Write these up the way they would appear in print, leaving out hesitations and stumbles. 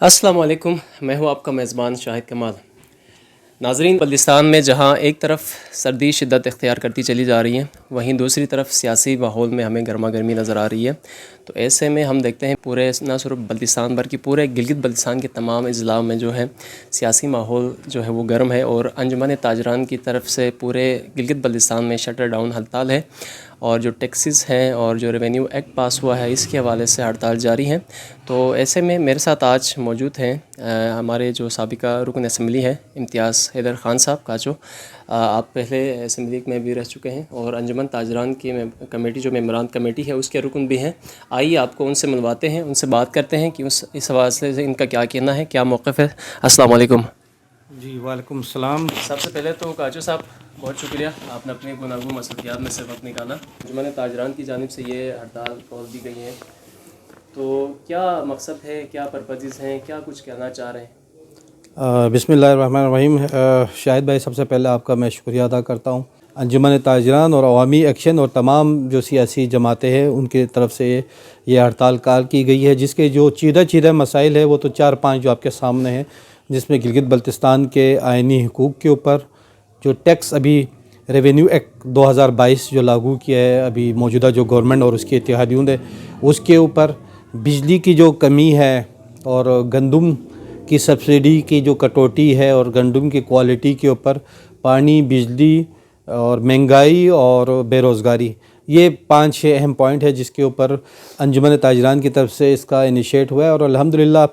السلام علیکم، میں ہوں آپ کا میزبان شاہد کمال۔ ناظرین، بلتستان میں جہاں ایک طرف سردی شدت اختیار کرتی چلی جا رہی ہے، وہیں دوسری طرف سیاسی ماحول میں ہمیں گرما گرمی نظر آ رہی ہے۔ تو ایسے میں ہم دیکھتے ہیں پورے نہ صرف بلتستان بلکہ پورے گلگت بلتستان کے تمام اضلاع میں جو ہے سیاسی ماحول جو ہے وہ گرم ہے، اور انجمن تاجران کی طرف سے پورے گلگت بلتستان میں شٹر ڈاؤن ہڑتال ہے، اور جو ٹیکسز ہیں اور جو ریونیو ایکٹ پاس ہوا ہے اس کے حوالے سے ہڑتال جاری ہے۔ تو ایسے میں میرے ساتھ آج موجود ہیں ہمارے جو سابقہ رکن اسمبلی ہے امتیاز حیدر خان صاحب کاچو۔ آپ پہلے اسمبلی میں بھی رہ چکے ہیں اور انجمن تاجران کی کمیٹی جو ممبران کمیٹی ہے اس کے رکن بھی ہیں۔ آئیے آپ کو ان سے ملواتے ہیں، ان سے بات کرتے ہیں کہ اس حوالے سے ان کا کیا کہنا ہے، کیا موقف ہے۔ السلام علیکم۔ جی وعلیکم السلام۔ سب سے پہلے تو کاچو صاحب بہت شکریہ، آپ نے اپنے گناگوں مصروفیات میں سے وقت نکالا۔ انجمن تاجران کی جانب سے یہ ہڑتال کھول دی گئی ہے، تو کیا مقصد ہے، کیا پرپزز ہیں، کیا کچھ کہنا چاہ رہے ہیں؟ بسم اللہ الرحمن الرحیم۔ شاہد بھائی، سب سے پہلے آپ کا میں شکریہ ادا کرتا ہوں۔ انجمن تاجران اور عوامی ایکشن اور تمام جو سیاسی جماعتیں ہیں ان کی طرف سے یہ ہڑتال کال کی گئی ہے، جس کے جو چیدہ مسائل ہے وہ تو 4-5 جو آپ کے سامنے ہیں، جس میں گلگت بلتستان کے آئینی حقوق کے اوپر جو ٹیکس ابھی ریونیو ایکٹ 2022 جو لاگو کیا ہے ابھی موجودہ جو گورنمنٹ اور اس کے اتحادیوں نے، اس کے اوپر بجلی کی جو کمی ہے اور گندم کی سبسڈی کی جو کٹوتی ہے اور گندم کی کوالٹی کے اوپر، پانی، بجلی اور مہنگائی اور بے روزگاری، یہ 5-6 اہم پوائنٹ ہے جس کے اوپر انجمن تاجران کی طرف سے اس کا انیشیٹ ہوا ہے۔ اور الحمدللہ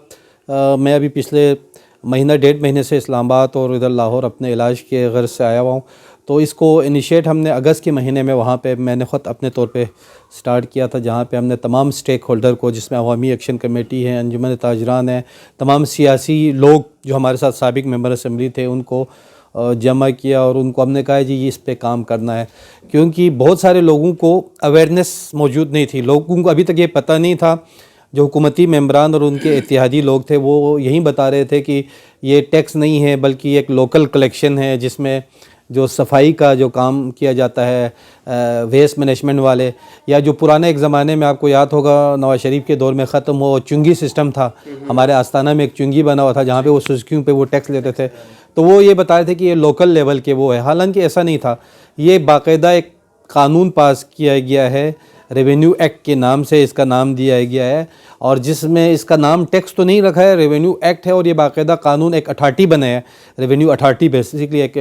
میں ابھی پچھلے مہینہ 1.5 مہینے سے اسلام آباد اور ادھر لاہور اپنے علاج کے غرض سے آیا ہوا ہوں۔ تو اس کو انیشیٹ ہم نے اگست کے مہینے میں وہاں پہ میں نے خود اپنے طور پہ سٹارٹ کیا تھا، جہاں پہ ہم نے تمام سٹیک ہولڈر کو، جس میں عوامی ایکشن کمیٹی ہے، انجمن تاجران ہیں، تمام سیاسی لوگ جو ہمارے ساتھ سابق ممبر اسمبلی تھے، ان کو جمع کیا اور ان کو ہم نے کہا جی اس پہ کام کرنا ہے، کیونکہ بہت سارے لوگوں کو اویئرنیس موجود نہیں تھی۔ لوگوں کو ابھی تک یہ پتہ نہیں تھا، جو حکومتی ممبران اور ان کے اتحادی لوگ تھے وہ یہی بتا رہے تھے کہ یہ ٹیکس نہیں ہے بلکہ ایک لوکل کلیکشن ہے، جس میں جو صفائی کا جو کام کیا جاتا ہے ویسٹ مینجمنٹ والے، یا جو پرانے ایک زمانے میں آپ کو یاد ہوگا نواز شریف کے دور میں ختم ہو چنگی سسٹم تھا، ہمارے آستانہ میں ایک چنگی بنا ہوا تھا جہاں پہ وہ سزکیوں پہ وہ ٹیکس لیتے تھے، تو وہ یہ بتا رہے تھے کہ یہ لوکل لیول کے وہ ہے، حالانکہ ایسا نہیں تھا۔ یہ باقاعدہ ایک قانون پاس کیا گیا ہے، ریونیو ایکٹ کے نام سے اس کا نام دیا گیا ہے، اور جس میں اس کا نام ٹیکس تو نہیں رکھا ہے، ریونیو ایکٹ ہے، اور یہ باقاعدہ قانون ایک اتھارٹی بنا ہے، ریونیو اتھارٹی بیسیکلی ایک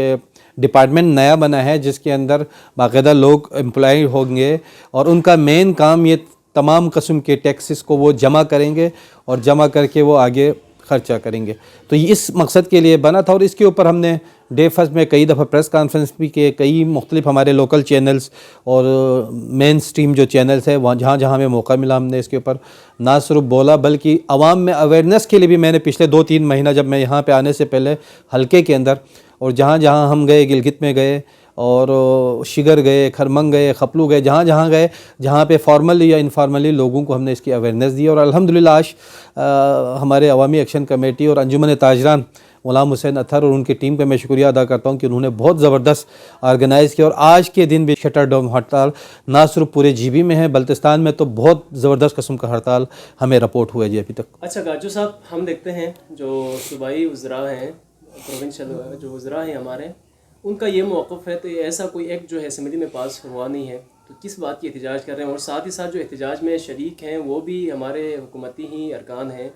ڈپارٹمنٹ نیا بنا ہے جس کے اندر باقاعدہ لوگ امپلائی ہوں گے، اور ان کا مین کام یہ تمام قسم کے ٹیکسز کو وہ جمع کریں گے اور جمع کر کے وہ آگے خرچہ کریں گے۔ تو یہ اس مقصد کے لیے بنا تھا، اور اس کے اوپر ہم نے ڈے فرسٹ میں کئی دفعہ پریس کانفرنس بھی کیے، کئی مختلف ہمارے لوکل چینلز اور مین سٹریم جو چینلز ہیں وہاں جہاں ہمیں موقع ملا ہم نے اس کے اوپر نہ صرف بولا بلکہ عوام میں اویئرنیس کے لیے بھی میں نے پچھلے 2-3 مہینہ جب میں یہاں پہ آنے سے پہلے حلقے کے اندر اور جہاں ہم گئے، گلگت میں گئے اور شگر گئے، کھرمنگ گئے، خپلو گئے، جہاں گئے جہاں پہ فارملی یا انفارملی لوگوں کو ہم نے اس کی اویئرنیس دی، اور الحمدللہ آج ہمارے عوامی ایکشن کمیٹی اور انجمن تاجران غلام حسین اطہر اور ان کی ٹیم کا میں شکریہ ادا کرتا ہوں کہ انہوں نے بہت زبردست آرگنائز کیا، اور آج کے دن بھی شٹر ڈاؤن ہڑتال نہ صرف پورے جی بی میں ہے، بلتستان میں تو بہت زبردست قسم کا ہڑتال ہمیں رپورٹ ہوا ہے جی ابھی تک۔ اچھا کاچو صاحب، ہم دیکھتے ہیں جو صوبائی وزراء ہیں، پروونشل جو وزراء ہیں ہمارے، ان کا یہ موقف ہے تو ایسا کوئی ایکٹ جو ہے اسمبلی میں پاس ہوا نہیں ہے، تو کس بات کی احتجاج کر رہے ہیں؟ اور ساتھ ہی ساتھ جو احتجاج میں شریک ہیں وہ بھی ہمارے حکومتی ہی ارکان ہیں،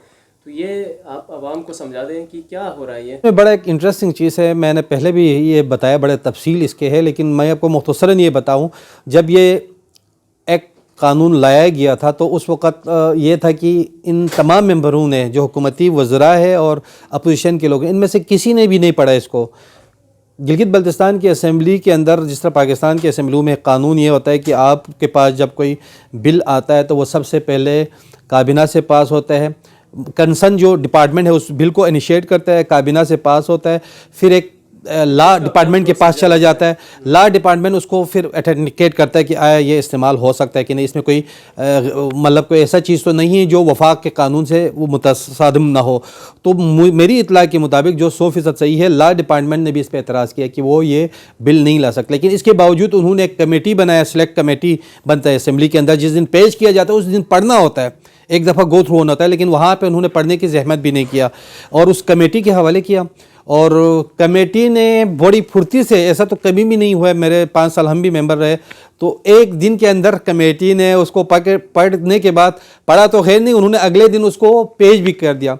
تو یہ آپ عوام کو سمجھا دیں کہ کیا ہو رہا ہے یہ؟ بڑا ایک انٹرسٹنگ چیز ہے، میں نے پہلے بھی یہ بتایا، بڑے تفصیل اس کے ہے، لیکن میں آپ کو مختصراً یہ بتاؤں، جب یہ ایکٹ قانون لایا گیا تھا تو اس وقت یہ تھا کہ ان تمام ممبروں نے جو حکومتی وزراء ہے اور اپوزیشن کے لوگ ہیں، ان میں سے کسی نے بھی نہیں پڑھا اس کو۔ گلگت بلتستان کی اسمبلی کے اندر جس طرح پاکستان کی اسمبلیوں میں قانون یہ ہوتا ہے کہ آپ کے پاس جب کوئی بل آتا ہے تو وہ سب سے پہلے کابینہ سے پاس ہوتا ہے، کنسرن جو ڈپارٹمنٹ ہے اس بل کو انیشیٹ کرتا ہے، کابینہ سے پاس ہوتا ہے، پھر ایک لا ڈپارٹمنٹ کے پاس چلا جاتا ہے، لا ڈپارٹمنٹ اس کو پھر ایتھینٹیکیٹ کرتا ہے کہ آیا یہ استعمال ہو سکتا ہے کہ نہیں، اس میں کوئی مطلب کوئی ایسا چیز تو نہیں ہے جو وفاق کے قانون سے وہ متصادم نہ ہو۔ تو میری اطلاع کے مطابق جو 100% صحیح ہے، لا ڈپارٹمنٹ نے بھی اس پہ اعتراض کیا کہ وہ یہ بل نہیں لا سکتے، لیکن اس کے باوجود انہوں نے ایک کمیٹی بنایا، سلیکٹ کمیٹی بنتا ہے اسمبلی کے اندر، جس دن پیش کیا جاتا ہے اس دن پڑھنا ہوتا ہے، ایک دفعہ گو تھرو ہونا ہوتا ہے، لیکن وہاں پہ انہوں نے پڑھنے کی زحمت بھی نہیں کیا اور اس کمیٹی کے حوالے کیا، اور کمیٹی نے بڑی پھرتی سے، ایسا تو کبھی بھی نہیں ہوا ہے، میرے 5 سال ہم بھی ممبر رہے، تو ایک دن کے اندر کمیٹی نے اس کو پڑھنے کے بعد، پڑھا تو خیر نہیں، انہوں نے اگلے دن اس کو پیش بھی کر دیا،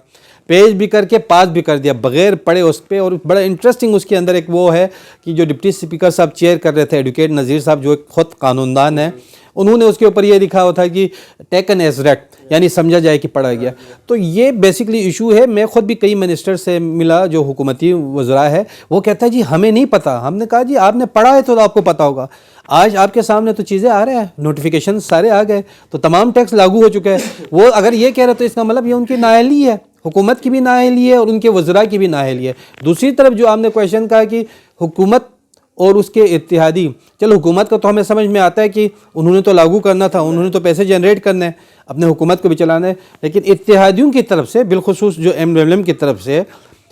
پیش بھی کر کے پاس بھی کر دیا بغیر پڑھے اس پہ. اور بڑا انٹرسٹنگ اس کے اندر ایک وہ ہے کہ جو ڈپٹی اسپیکر صاحب چیئر کر رہے تھے ایڈوکیٹ نذیر صاحب، جو ایک خود قانون دان ہیں، انہوں نے اس کے اوپر یہ لکھا ہوا تھا کہ ٹیکن ایز ریڈ، یعنی سمجھا جائے کہ پڑھا گیا. تو یہ بیسکلی ایشو ہے. میں خود بھی کئی منسٹر سے ملا جو حکومتی وزراء ہے، وہ کہتا ہے جی ہمیں نہیں پتہ. ہم نے کہا جی آپ نے پڑھا ہے تو آپ کو پتہ ہوگا. آج آپ کے سامنے تو چیزیں آ رہے ہیں، نوٹیفیکیشن سارے آ گئے، تو تمام ٹیکس لاگو ہو چکے ہیں. وہ اگر یہ کہہ رہے تو اس کا مطلب یہ ان کی نااہلی ہے، حکومت کی بھی نااہلی ہے اور ان کے وزراء کی بھی نااہلی ہے. دوسری طرف جو آپ نے کویشچن کہا کہ حکومت اور اس کے اتحادی، چلو حکومت کا تو ہمیں سمجھ میں آتا ہے کہ انہوں نے تو لاگو کرنا تھا، انہوں نے تو پیسے جنریٹ کرنے ہیں، اپنے حکومت کو بھی چلانا ہے، لیکن اتحادیوں کی طرف سے بالخصوص جو MLM کی طرف سے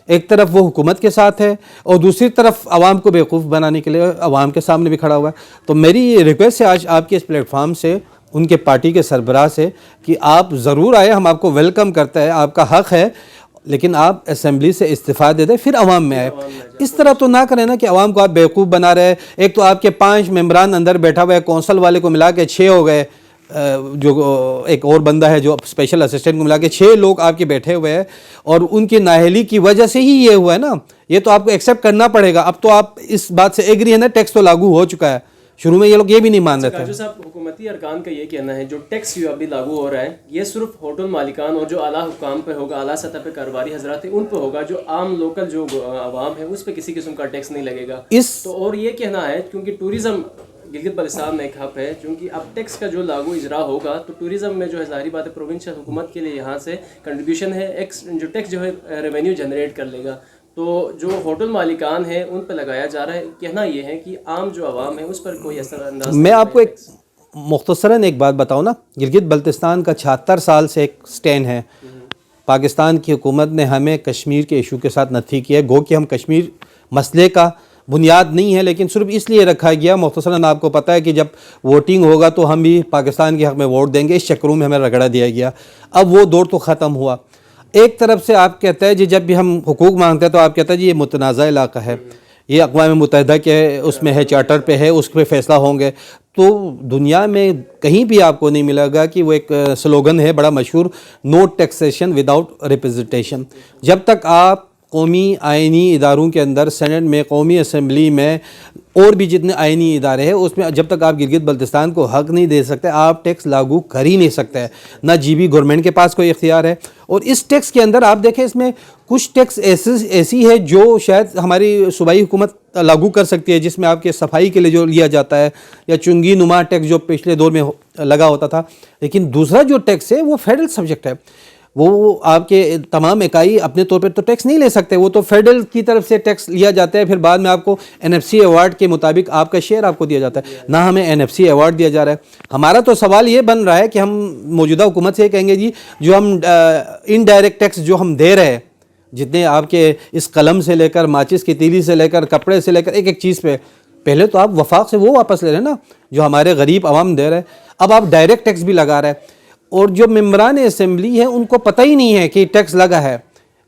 ایک طرف وہ حکومت کے ساتھ ہے اور دوسری طرف عوام کو بیوقوف بنانے کے لیے عوام کے سامنے بھی کھڑا ہوا ہے. تو میری یہ ریکویسٹ ہے آج آپ کے اس پلیٹ فارم سے، ان کے پارٹی کے سربراہ سے، کہ آپ ضرور آئے، ہم آپ کو ویلکم کرتے ہیں، آپ کا حق ہے، لیکن آپ اسمبلی سے استعفیٰ دے دیں پھر عوام میں آئے. اس طرح تو نہ کریں نا کہ عوام کو آپ بیوقوف بنا رہے ہیں. ایک تو آپ کے 5 ممبران اندر بیٹھا ہوا ہے، کونسل والے کو ملا کے 6 ہو گئے، جو ایک اور بندہ ہے جو اسپیشل اسسٹنٹ کو ملا کے 6 لوگ آپ کے بیٹھے ہوئے ہیں، اور ان کی نااہلی کی وجہ سے ہی یہ ہوا ہے نا. یہ تو آپ کو ایکسیپٹ کرنا پڑے گا. اب تو آپ اس بات سے ایگری ہیں نا، ٹیکس تو لاگو ہو چکا ہے. شروع میں یہ لوگ یہ بھی نہیں مان رہے تھے. جو صاحب حکومتی ارکان کا یہ کہنا ہے جو ٹیکس جو ابھی لاگو ہو رہا ہے یہ صرف ہوٹل مالکان اور جو اعلیٰ حکام پہ ہوگا، اعلیٰ سطح پہ کاروباری حضرات ہیں ان پہ ہوگا، جو عام لوکل جو عوام ہے اس پہ کسی قسم کا ٹیکس نہیں لگے گا. تو اور یہ کہنا ہے کیونکہ ٹوریزم گلگت بلتستان میں ایک ہب ہے، چونکہ اب ٹیکس کا جو لاگو اجرا ہوگا تو ٹوریزم میں جو ہے ظاہری بات ہے پروونشل حکومت کے لیے یہاں سے کنٹریبیوشن ہے، جو ٹیکس جو ہے ریونیو جنریٹ کر لے گا. تو جو ہوٹل مالکان ہیں ان پہ لگایا جا رہا ہے. کہنا یہ ہے کہ عام جو عوام ہے اس پر کوئی اثر انداز. میں آپ کو ایک مختصراً ایک بات بتاؤں نا، گلگت بلتستان کا 76 سال سے ایک سٹینڈ ہے. پاکستان کی حکومت نے ہمیں کشمیر کے ایشو کے ساتھ نتھی کیا ہے، گو کہ ہم کشمیر مسئلے کا بنیاد نہیں ہے، لیکن صرف اس لیے رکھا گیا. مختصراً آپ کو پتہ ہے کہ جب ووٹنگ ہوگا تو ہم بھی پاکستان کے حق میں ووٹ دیں گے، اس چکروں میں ہمیں رگڑا دیا گیا. اب وہ دور تو ختم ہوا. ایک طرف سے آپ کہتے ہیں جی جب بھی ہم حقوق مانگتے ہیں تو آپ کہتے ہیں جی یہ متنازع علاقہ ہے، یہ اقوام متحدہ کے اس میں ہے، چارٹر پہ ہے، اس پہ فیصلہ ہوں گے. تو دنیا میں کہیں بھی آپ کو نہیں ملے گا کہ وہ ایک سلوگن ہے بڑا مشہور، نو ٹیکسیشن وداؤٹ ریپرزنٹیشن. جب تک آپ قومی آئینی اداروں کے اندر، سینٹ میں، قومی اسمبلی میں، اور بھی جتنے آئینی ادارے ہیں اس میں جب تک آپ گلگت بلتستان کو حق نہیں دے سکتے، آپ ٹیکس لاگو کر ہی نہیں سکتے. نہ گورنمنٹ کے پاس کوئی اختیار ہے. اور اس ٹیکس کے اندر آپ دیکھیں اس میں کچھ ٹیکس ایسی ہے جو شاید ہماری صوبائی حکومت لاگو کر سکتی ہے، جس میں آپ کے صفائی کے لیے جو لیا جاتا ہے، یا چنگی نما ٹیکس جو پچھلے دور میں لگا ہوتا تھا. لیکن دوسرا جو ٹیکس ہے وہ فیڈرل سبجیکٹ ہے. وہ آپ کے تمام اکائی اپنے طور پہ تو ٹیکس نہیں لے سکتے، وہ تو فیڈرل کی طرف سے ٹیکس لیا جاتا ہے. پھر بعد میں آپ کو NFC ایوارڈ کے مطابق آپ کا شیئر آپ کو دیا جاتا ہے. نہ ہمیں NFC ایوارڈ دیا جا رہا ہے. ہمارا تو سوال یہ بن رہا ہے کہ ہم موجودہ حکومت سے یہ کہیں گے جی جو ہم انڈائریکٹ ٹیکس جو ہم دے رہے ہیں، جتنے آپ کے اس قلم سے لے کر ماچس کی تیلی سے لے کر کپڑے سے لے کر ایک چیز پہ، پہلے تو آپ وفاق سے وہ واپس لے رہے ہیں نا جو ہمارے غریب عوام دے رہے ہیں. اب آپ ڈائریکٹ ٹیکس بھی لگا رہے ہیں. اور جو ممبران اسمبلی ہیں ان کو پتہ ہی نہیں ہے کہ ٹیکس لگا ہے.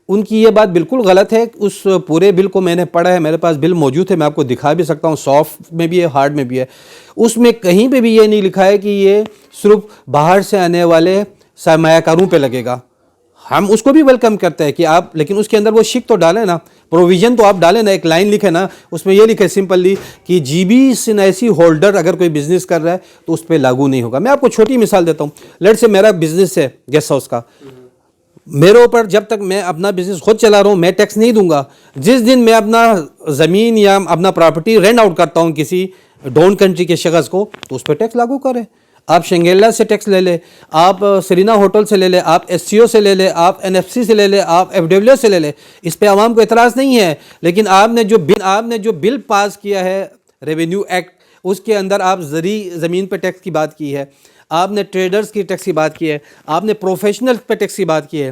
ان کی یہ بات بالکل غلط ہے. اس پورے بل کو میں نے پڑھا ہے، میرے پاس بل موجود ہے، میں آپ کو دکھا بھی سکتا ہوں، سافٹ میں بھی ہے، ہارڈ میں بھی ہے. اس میں کہیں پہ بھی یہ نہیں لکھا ہے کہ یہ صرف باہر سے آنے والے سرمایہ کاروں پہ لگے گا. ہم اس کو بھی ویلکم کرتے ہیں کہ آپ، لیکن اس کے اندر وہ شک تو ڈالیں نا، پروویژن تو آپ ڈالیں نا. ایک لائن لکھے نا، اس میں یہ لکھے سمپلی کہ GBC ہولڈر اگر کوئی بزنس کر رہا ہے تو اس پہ لاگو نہیں ہوگا. میں آپ کو چھوٹی مثال دیتا ہوں. لیٹ سے میرا بزنس ہے گیسٹ ہاؤس کا، میرے اوپر جب تک میں اپنا بزنس خود چلا رہا ہوں میں ٹیکس نہیں دوں گا. جس دن میں اپنا زمین یا اپنا پراپرٹی رینٹ آؤٹ کرتا ہوں کسی ڈون کنٹری کے شخص کو تو اس پہ ٹیکس لاگو کریں. آپ شنگیلا سے ٹیکس لے لیں، آپ سرینا ہوٹل سے لے لیں، آپ SCO سے لے لیں، آپ NFC سے لے لیں، آپ FWS سے لے لیں. اس پہ عوام کو اعتراض نہیں ہے. لیکن آپ نے جو بل پاس کیا ہے ریونیو ایکٹ، اس کے اندر آپ زرعی زمین پہ ٹیکس کی بات کی ہے، آپ نے ٹریڈرز کی ٹیکس کی بات کی ہے، آپ نے پروفیشنل پہ ٹیکس کی بات کی ہے.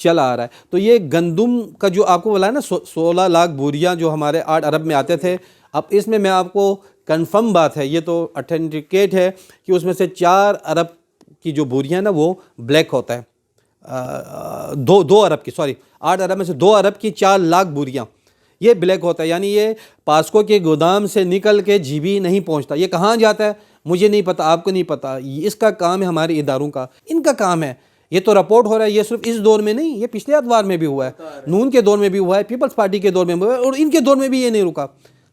چلا آ رہا ہے. تو یہ گندم کا جو آپ کو بولا نا 16 لاکھ بوریاں جو ہمارے 8 ارب میں آتے تھے، اب اس میں آپ کو کنفرم بات ہے، یہ تو اتھینٹیکیٹ ہے کہ اس میں سے 4 ارب کی جو بوریاں نا وہ بلیک ہوتا ہے. 2 ارب کی 8 ارب میں سے 2 ارب کی 4 لاکھ بوریاں یہ بلیک ہوتا ہے. یعنی یہ پاسکو کے گودام سے نکل کے جی بی نہیں پہنچتا. یہ کہاں جاتا ہے مجھے نہیں پتہ، آپ کو نہیں پتہ. اس کا کام ہے ہمارے اداروں کا، ان کا کام ہے. یہ تو رپورٹ ہو رہا ہے، یہ صرف اس دور میں نہیں، یہ پچھلے ادوار میں بھی ہوا ہے، نون کے دور میں بھی ہوا ہے، پیپلز پارٹی کے دور میں بھی ہوا ہے، اور ان کے دور میں بھی یہ نہیں رکا.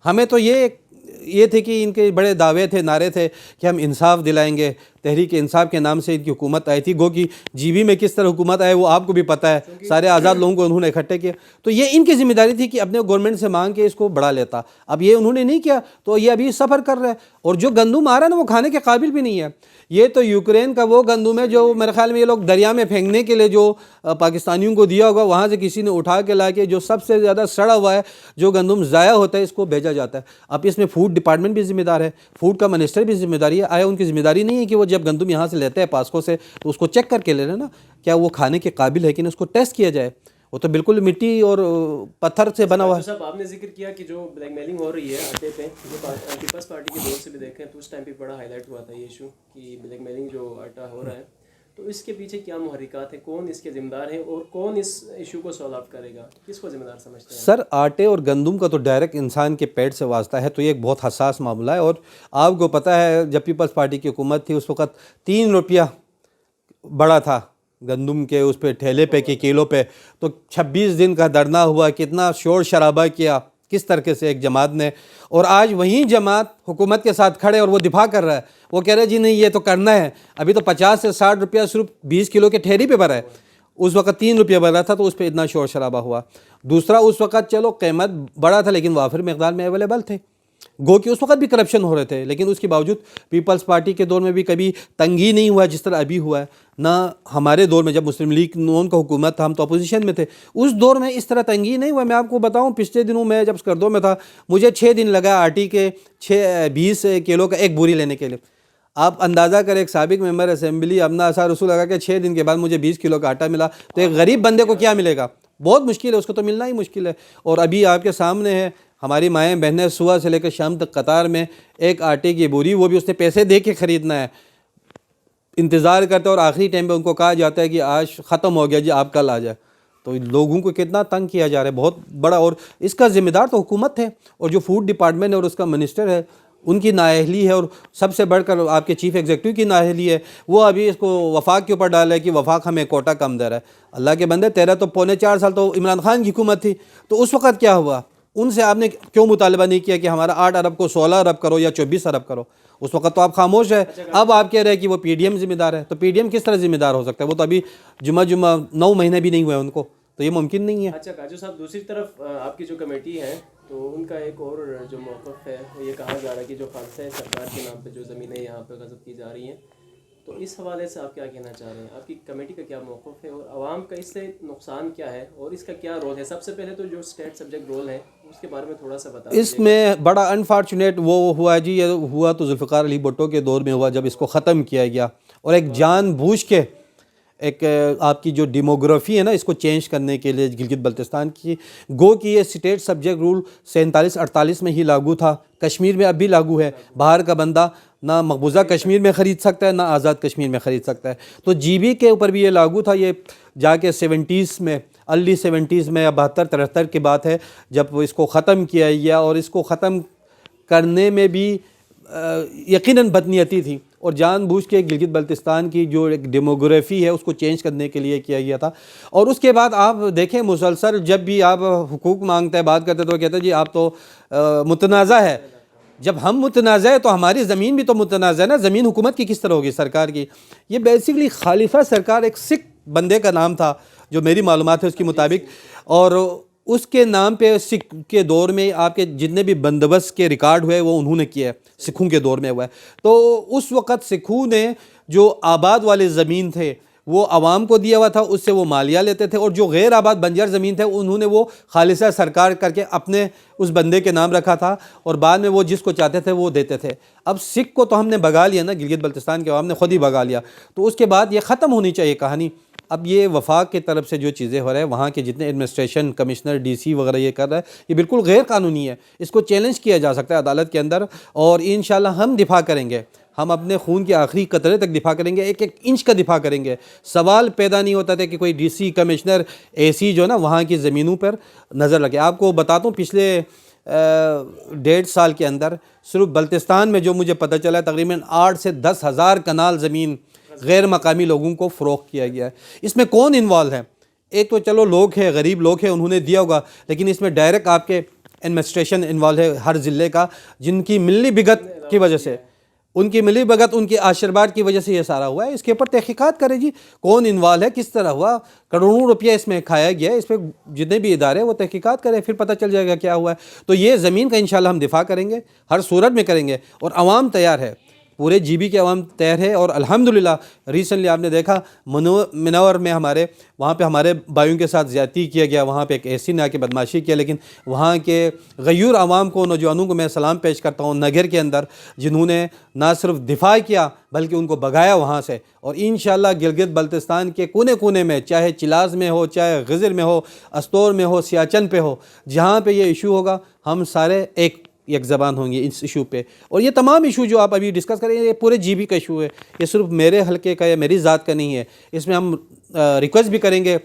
ہمیں تو یہ تھے کہ ان کے بڑے دعوے تھے، نعرے تھے کہ ہم انصاف دلائیں گے. تحریک انصاف کے نام سے ان کی حکومت آئی تھی. گو کہ جی بی میں کس طرح حکومت آئے وہ آپ کو بھی پتہ ہے، سارے آزاد لوگوں کو انہوں نے اکٹھے کیا. تو یہ ان کی ذمہ داری تھی کہ اپنے گورنمنٹ سے مانگ کے اس کو بڑھا لیتا. اب یہ انہوں نے نہیں کیا تو یہ ابھی سفر کر رہا ہے. اور جو گندم آ رہا ہے نا وہ کھانے کے قابل بھی نہیں ہے. یہ تو یوکرین کا وہ گندم ہے جو میرے خیال میں یہ لوگ دریا میں پھینکنے کے لیے جو پاکستانیوں کو دیا ہوگا، وہاں سے کسی نے اٹھا کے لا کے جو سب سے زیادہ سڑا ہوا ہے جو گندم ضائع ہوتا ہے اس کو بھیجا جاتا ہے. اب اس میں فوڈ ڈپارٹمنٹ بھی ذمہ دار ہے، فوڈ کا منسٹر بھی ذمہ داری ہے. آیا ان کی ذمہ داری نہیں ہے کہ وہ جب گندم یہاں سے لیتے ہیں پاسکو سے تو اس کو چیک کر کے لے لیں نا، کیا وہ کھانے کے قابل ہے کہ نہیں، اس کو ٹیسٹ کیا جائے. وہ تو بالکل مٹی اور پتھر سے بنا ہوا ہے. صاحب آپ نے ذکر کیا کہ جو بلیک میلنگ ہو رہی ہے آٹے پہ، پیپلز پارٹی کے دور سے بھی دیکھیں تو اس ٹائم پہ بڑا ہائی لائٹ ہوا تھا یہ ایشو کہ بلیک میلنگ جو آٹا ہو رہا ہے. تو اس کے پیچھے کیا محرکات ہیں، کون اس کے ذمہ دار ہیں اور کون اس ایشو کو سولو اپ کرے گا، کس کو ذمہ دار سمجھتے ہیں؟ سر آٹے اور گندم کا تو ڈائریکٹ انسان کے پیٹ سے واسطہ ہے، تو یہ ایک بہت حساس معاملہ ہے. اور آپ کو پتہ ہے جب پیپلز پارٹی کی حکومت تھی اس وقت 3 روپیہ بڑا تھا گندم کے اس پہ ٹھیلے پہ کہ کلو پہ. تو 26 دن کا دھرنا ہوا، کتنا شور شرابہ کیا کس طرح سے ایک جماعت نے. اور آج وہیں جماعت حکومت کے ساتھ کھڑے اور وہ دفاع کر رہا ہے. وہ کہہ رہے جی نہیں یہ تو کرنا ہے. ابھی تو 50 سے 60 روپیہ صرف 20 کلو کے ٹھیلی پہ بھرا ہے. اس وقت 3 روپیہ بھرا تھا تو اس پہ اتنا شور شرابہ ہوا. دوسرا اس وقت چلو قیمت بڑا تھا لیکن وافر مقدار میں اویلیبل تھے. گو کہ اس وقت بھی کرپشن ہو رہے تھے لیکن اس کے باوجود پیپلز پارٹی کے دور میں بھی کبھی تنگی نہیں ہوا جس طرح ابھی ہوا ہے. نہ ہمارے دور میں جب مسلم لیگ نون کا حکومت تھا ہم تو اپوزیشن میں تھے، اس دور میں اس طرح تنگی نہیں ہوا. میں آپ کو بتاؤں پچھلے دنوں میں جب اسکردو میں تھا مجھے 6 دن لگا آٹی کے 20 کلو کا ایک بوری لینے کے لیے. آپ اندازہ کریں ایک سابق ممبر اسمبلی اپنا اثر رسول لگا کہ 6 دن کے بعد مجھے 20 کلو کا آٹا ملا. تو ایک غریب بندے کو کیا ملے گا؟ بہت مشکل ہے، اس کو تو ملنا ہی مشکل ہے. اور ابھی آپ کے سامنے ہے ہماری مائیں بہنیں صبح سے لے کر شام تک قطار میں ایک آٹے کی بوری، وہ بھی اس نے پیسے دے کے خریدنا ہے، انتظار کرتے اور آخری ٹائم پہ ان کو کہا جاتا ہے کہ آج ختم ہو گیا جی آپ کل آ جائے. تو لوگوں کو کتنا تنگ کیا جا رہا ہے بہت بڑا. اور اس کا ذمہ دار تو حکومت ہے اور جو فوڈ ڈپارٹمنٹ ہے اور اس کا منسٹر ہے ان کی نااہلی ہے. اور سب سے بڑھ کر آپ کے چیف ایگزیکٹو کی نااہلی ہے. وہ ابھی اس کو وفاق کے اوپر ڈالا ہے کہ وفاق ہمیں کوٹا کم دے رہا ہے. اللہ کے بندے تیرا تو 3.25 سال تو عمران خان کی حکومت تھی. تو اس وقت کیا ہوا؟ ان سے آپ نے کیوں مطالبہ نہیں کیا کہ ہمارا 8 ارب کو 16 ارب کرو یا 24 ارب کرو؟ اس وقت تو آپ خاموش ہے. اب آپ کہہ رہے ہیں کہ وہ پی ڈی ایم ذمہ دار ہے. تو پی ڈی ایم کس طرح ذمہ دار ہو سکتا ہے؟ وہ تو ابھی جمعہ 9 مہینے بھی نہیں ہوئے ان کو، تو یہ ممکن نہیں ہے. اچھا کاجو صاحب، دوسری طرف آپ کی جو کمیٹی ہے تو ان کا ایک اور جو موقف ہے وہ یہ کہا جا رہا ہے کہ جو خالصہ سرکار کے نام پہ جو زمینیں یہاں پہ غصب کی جا رہی ہیں، تو اس حوالے سے آپ کیا کہنا چاہ رہے ہیں؟ آپ کی کمیٹی کا کیا موقف ہے اور عوام کا اس سے نقصان کیا ہے اور اس کا کیا رول ہے؟ سب سے پہلے تو جو اسٹیٹ سبجیکٹ رول ہے اس کے بارے میں تھوڑا سا بتا. اس میں بڑا انفارچونیٹ وہ ہوا جی، یہ ہوا تو ذوالفقار علی بھٹو کے دور میں ہوا جب اس کو ختم کیا گیا اور ایک جان بوجھ کے ایک آپ کی جو ڈیموگرافی ہے نا اس کو چینج کرنے کے لیے گلگت بلتستان کی، گو کہ یہ اسٹیٹ سبجیکٹ رول 47-48 میں ہی لاگو تھا، کشمیر میں اب بھی لاگو ہے. باہر کا بندہ نہ مقبوضہ کشمیر میں خرید سکتا ہے نہ آزاد کشمیر میں خرید سکتا ہے. تو جی بی کے اوپر بھی یہ لاگو تھا. یہ جا کے 70s میں ارلی 70s میں یا 72-73 کی بات ہے جب اس کو ختم کیا گیا. اور اس کو ختم کرنے میں بھی یقیناً بدنیتی تھی اور جان بوجھ کے گلگت بلتستان کی جو ایک ڈیموگرافی ہے اس کو چینج کرنے کے لیے کیا گیا تھا. اور اس کے بعد آپ دیکھیں مسلسل جب بھی آپ حقوق مانگتے ہیں بات کرتے تو وہ کہتے ہیں جی آپ تو متنازع ہے. جب ہم متنازع ہے تو ہماری زمین بھی تو متنازع ہے نا. زمین حکومت کی کس طرح ہوگی؟ سرکار کی. یہ بیسیکلی خلیفہ سرکار ایک سکھ بندے کا نام تھا جو میری معلومات ہے اس کے مطابق، اور اس کے نام پہ سکھ کے دور میں آپ کے جتنے بھی بندوبست کے ریکارڈ ہوئے وہ انہوں نے کیا ہے، سکھوں کے دور میں ہوا ہے. تو اس وقت سکھوں نے جو آباد والے زمین تھے وہ عوام کو دیا ہوا تھا، اس سے وہ مالیہ لیتے تھے. اور جو غیر آباد بنجر زمین تھے انہوں نے وہ خالصہ سرکار کر کے اپنے اس بندے کے نام رکھا تھا اور بعد میں وہ جس کو چاہتے تھے وہ دیتے تھے. اب سکھ کو تو ہم نے بگا لیا نا، گلگت بلتستان کے عوام نے خود ہی بگا لیا. تو اس کے بعد یہ ختم ہونی چاہیے کہانی. اب یہ وفاق کی طرف سے جو چیزیں ہو رہے ہیں، وہاں کے جتنے ایڈمنسٹریشن کمشنر ڈی سی وغیرہ یہ کر رہا ہے، یہ بالکل غیر قانونی ہے. اس کو چیلنج کیا جا سکتا ہے عدالت کے اندر، اور انشاءاللہ ہم دفاع کریں گے. ہم اپنے خون کے آخری قطرے تک دفاع کریں گے، ایک ایک انچ کا دفاع کریں گے. سوال پیدا نہیں ہوتا تھا کہ کوئی ڈی سی کمشنر اے سی جو ہے نا وہاں کی زمینوں پر نظر رکھے. آپ کو بتاتا ہوں پچھلے 1.5 سال کے اندر صرف بلتستان میں جو مجھے پتہ چلا ہے تقریباً 8 سے 10 ہزار کنال زمین غیر مقامی لوگوں کو فروخت کیا گیا ہے. اس میں کون انوالو ہے؟ ایک تو چلو لوگ ہیں، غریب لوگ ہیں، انہوں نے دیا ہوگا، لیکن اس میں ڈائریکٹ آپ کے ایڈمنسٹریشن انوالو ہے ہر ضلع کا، جن کی ملی بھگت کی وجہ سے، ان کی ملی بھگت، ان کی آشرواد کی وجہ سے یہ سارا ہوا ہے. اس کے اوپر تحقیقات کرے جی، کون انوالو ہے، کس طرح ہوا، کروڑوں روپیہ اس میں کھایا گیا ہے. اس پہ جتنے بھی ادارے وہ تحقیقات کریں، پھر پتہ چل جائے گا کیا ہوا ہے. تو یہ زمین کا انشاءاللہ ہم دفاع کریں گے، ہر صورت میں کریں گے، اور عوام تیار ہے، پورے جی بی کے عوام تیار ہے. اور الحمدللہ ریسنٹلی آپ نے دیکھا منور میں ہمارے وہاں پہ ہمارے بھائیوں کے ساتھ زیادتی کیا گیا، وہاں پہ ایک ایسی نے آ کے بدماشی کیا، لیکن وہاں کے غیور عوام کو، نوجوانوں کو میں سلام پیش کرتا ہوں نگر کے اندر، جنہوں نے نہ صرف دفاع کیا بلکہ ان کو بھگایا وہاں سے. اور انشاءاللہ گلگت بلتستان کے کونے کونے میں، چاہے چلاز میں ہو، چاہے غزر میں ہو، استور میں ہو، سیاچن پہ ہو، جہاں پہ یہ ایشو ہوگا ہم سارے ایک زبان ہوں گے اس ایشو پہ. اور یہ تمام ایشو جو آپ ابھی ڈسکس کریں یہ پورے جی بی کا ایشو ہے، یہ صرف میرے حلقے کا یا میری ذات کا نہیں ہے. اس میں ہم ریکویسٹ بھی کریں گے،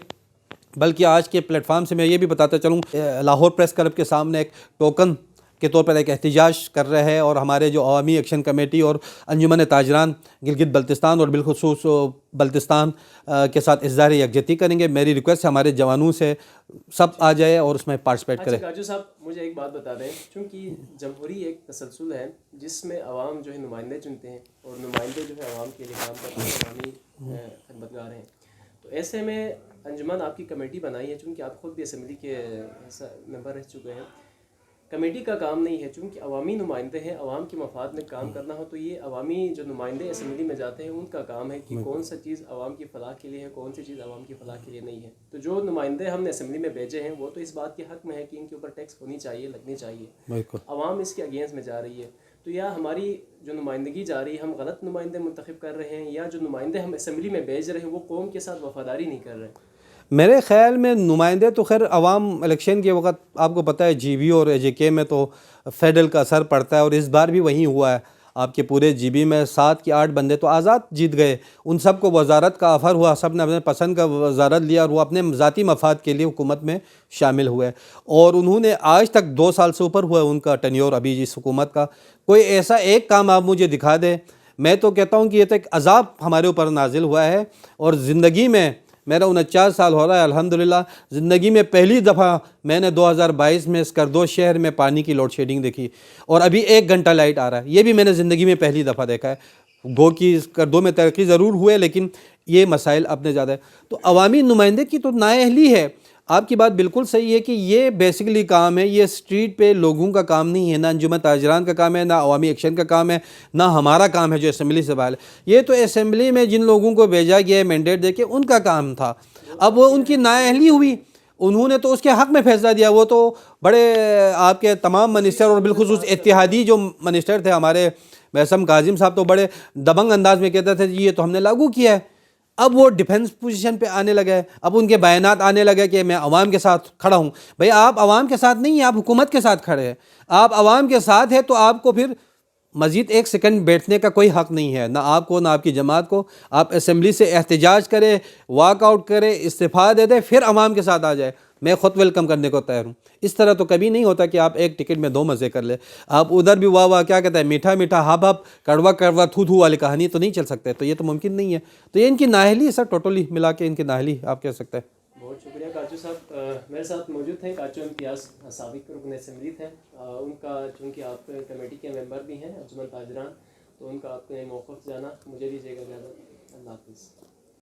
بلکہ آج کے پلیٹ فارم سے میں یہ بھی بتاتا چلوں، لاہور پریس کلب کے سامنے ایک ٹوکن کے طور پر ایک احتجاج کر رہے ہیں، اور ہمارے جو عوامی ایکشن کمیٹی اور انجمن تاجران گلگت بلتستان اور بالخصوص بلتستان کے ساتھ اظہار یکجہتی کریں گے. میری ریکویسٹ ہے ہمارے جوانوں سے سب آ جائے اور اس میں پارٹیسپیٹ کریں. کاجو صاحب مجھے ایک بات بتا دیں، چونکہ جمہوری ایک تسلسل ہے جس میں عوام جو ہے نمائندے چنتے ہیں، اور نمائندے جو ہے عوام کے لیے کام کرتے ہیں، عوامی خدمتگار ہیں. تو ایسے میں انجمن آپ کی کمیٹی بنائی ہے، چونکہ آپ خود بھی اسمبلی کے ممبر رہ چکے ہیں. کمیٹی کا کام نہیں ہے، چونکہ عوامی نمائندے ہیں، عوام کے مفاد میں کام کرنا ہو تو یہ عوامی جو نمائندے اسمبلی میں جاتے ہیں ان کا کام ہے کہ کون سا چیز عوام کی فلاح کے لیے ہے، کون سی چیز عوام کی فلاح کے لیے نہیں ہے. تو جو نمائندے ہم نے اسمبلی میں بھیجے ہیں وہ تو اس بات کے حق میں ہے کہ ان کے اوپر ٹیکس ہونی چاہیے، لگنی چاہیے. بالکل عوام اس کے اگینسٹ میں جا رہی ہے، تو یا ہماری جو نمائندگی جا رہی ہے ہم غلط نمائندے منتخب کر رہے ہیں، یا جو نمائندے ہم اسمبلی میں بھیج رہے ہیں وہ قوم کے ساتھ وفاداری نہیں کر رہے ہیں. میرے خیال میں نمائندے تو خیر عوام الیکشن کے وقت آپ کو پتہ ہے جی بی اور جے کے میں تو فیڈرل کا اثر پڑتا ہے، اور اس بار بھی وہی ہوا ہے. آپ کے پورے جی بی میں 7 کے 8 بندے تو آزاد جیت گئے، ان سب کو وزارت کا آفر ہوا، سب نے اپنے پسند کا وزارت لیا، اور وہ اپنے ذاتی مفاد کے لیے حکومت میں شامل ہوئے. اور انہوں نے آج تک 2 سال سے اوپر ہوا ہے ان کا ٹینیور ابھی اس حکومت کا. کوئی ایسا ایک کام آپ مجھے دکھا دیں. میں تو کہتا ہوں کہ یہ تو ایک عذاب ہمارے اوپر نازل ہوا ہے. اور زندگی میں میرا 49 سال ہو رہا ہے الحمدللہ، زندگی میں پہلی دفعہ میں نے 2022 میں اسکردو شہر میں پانی کی لوڈ شیڈنگ دیکھی، اور ابھی 1 گھنٹہ لائٹ آ رہا ہے. یہ بھی میں نے زندگی میں پہلی دفعہ دیکھا ہے. گو کہ اسکردو میں ترقی ضرور ہوئے لیکن یہ مسائل اپنے زیادہ ہے. تو عوامی نمائندے کی تو نااہلی ہے. آپ کی بات بالکل صحیح ہے کہ یہ بیسیکلی کام ہے، یہ اسٹریٹ پہ لوگوں کا کام نہیں ہے، نہ انجمن تاجران کا کام ہے، نہ عوامی ایکشن کا کام ہے، نہ ہمارا کام ہے جو اسمبلی سے باہر ہے. یہ تو اسمبلی میں جن لوگوں کو بھیجا گیا ہے مینڈیٹ دے کے ان کا کام تھا. اب وہ ان کی نااہلی ہوئی، انہوں نے تو اس کے حق میں فیصلہ دیا. وہ تو بڑے آپ کے تمام منسٹر اور بالخصوص اتحادی جو منسٹر تھے ہمارے محسم کاظم صاحب تو بڑے دبنگ انداز میں کہتے تھے جی یہ تو ہم نے لاگو کیا ہے. اب وہ ڈیفنس پوزیشن پہ آنے لگے، اب ان کے بیانات آنے لگے کہ میں عوام کے ساتھ کھڑا ہوں. بھئی آپ عوام کے ساتھ نہیں ہیں، آپ حکومت کے ساتھ کھڑے ہیں. آپ عوام کے ساتھ ہیں تو آپ کو پھر مزید 1 سیکنڈ بیٹھنے کا کوئی حق نہیں ہے، نہ آپ کو نہ آپ کی جماعت کو. آپ اسمبلی سے احتجاج کرے، واک آؤٹ کرے، استعفیٰ دے دے، پھر عوام کے ساتھ آ جائے. میں خود ویلکم کرنے کو تیار ہوں. اس طرح تو کبھی نہیں ہوتا کہ آپ ایک ٹکٹ میں 2 مزے کر لیں. آپ ادھر بھی واہ واہ کیا کہتے ہیں، میٹھا میٹھا ہب ہب، کڑوا کڑوا تھو تھو والی کہانی تو نہیں چل سکتے. تو یہ تو ممکن نہیں ہے. تو یہ ان کی نااہلی ہے سر، ٹوٹلی ملا کے ان کی نااہلی آپ کہہ سکتے ہیں. بہت شکریہ کاچو صاحب. میرے ساتھ موجود تھے کاچو امتیاز، سابق رکن اسمبلی تھے. ان کا چونکہ آپ کمیٹی کے ممبر بھی ہیں انجمن تاجران، تو ان کا آپ نے موقف جانا. مجھے دیجیے گا اجازت. اللہ حافظ.